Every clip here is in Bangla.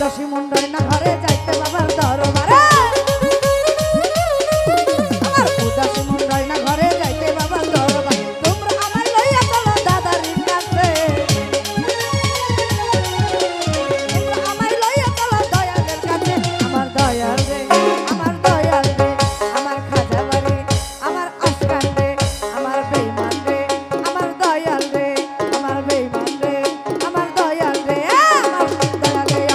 উদাসী মন্ডল না ঘরে যাইতে বাবার দরবারে আমার উদাসী মন্ডল না ঘরে যাইতে বাবার দরবারে তোমরা আমার লইয়া চলো দাদারির কাছে তোমরা আমায় লইয়া চলো দয়ালের কাছে আমার দয়াল রে আমার দয়াল রে আমার খাজা বাড়ি আমার আসকান রে আমার বেঈমান রে আমার দয়াল রে আমার বেঈমান রে আমার দয়াল রে আমার দয়াল রে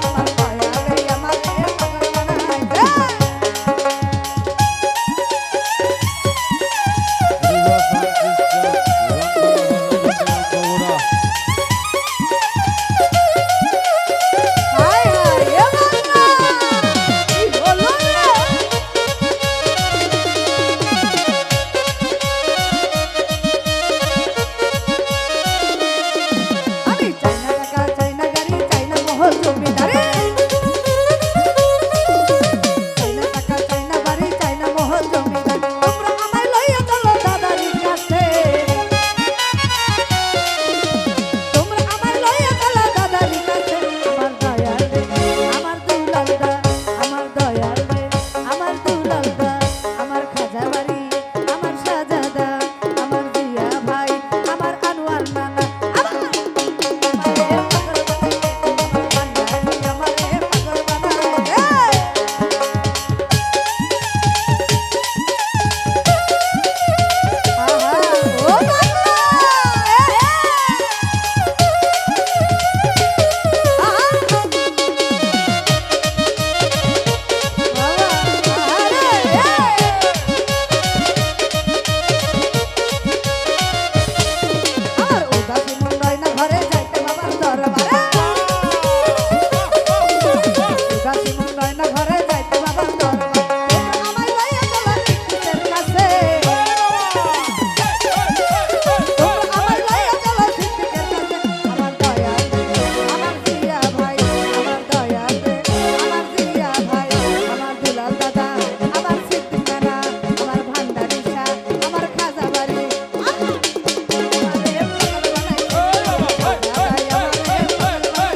আমার দয়াল রে আমার পাগল বানাই দে হায় হায় এ বাবা কি হলো রে আমি চাই না টাকা চাই না গাড়ি চাই না মহল জমিদারি চাই না টাকা চাই না বাড়ি চাই না মহল জমিদারি তোমরা আমায় লইয়া চলো দাদারির কাছে তোমরা আমায় লইয়া চলো দাদারির কাছে আমার দয়াল রে আমার দুলালদা আমার দয়াল রে আমার দুলালদা আমার খাজা বাড়ি আমার শাহজাদা আমার জিয়া ভাই আমার আনোয়ার নানা আমারে পাগল বানাই দে আমারে পাগল বানাই দে আহা ও বাবা আহা বাবা আমার উদাসী মন্ডল না ঘরে যাইতে বাবার দরবারে উদাসী মন্ডল না ঘরে যাইতে বাবার দরবারে আমায় লইয়া চলো সিদ্দিকের কাছে তোমরা আমায় লইয়া চলো সিদ্দিকের কাছে আমার দয়াল রে আমার জিয়া ভাই আমার দয়াল রে আমার জিয়া ভাই আমার দুলাল দাদা আমার সিদ্দিক নানা আমার ভান্ডারি শাহ আমার খাজা বাড়ি আমারে পাগল বানাই দে দাদাই আমারে পাগল বানাই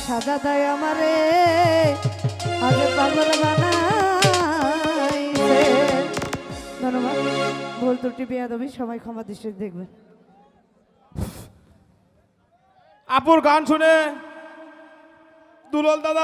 সাজা দেয় আমারে আগে পাগল বানাইছে। ধন্যবাদ। ভুল ত্রুটি বেয়াদবি সবাই ক্ষমা দৃষ্টিতে দেখবেন। আপুর গান শুনে দুলাল দাদা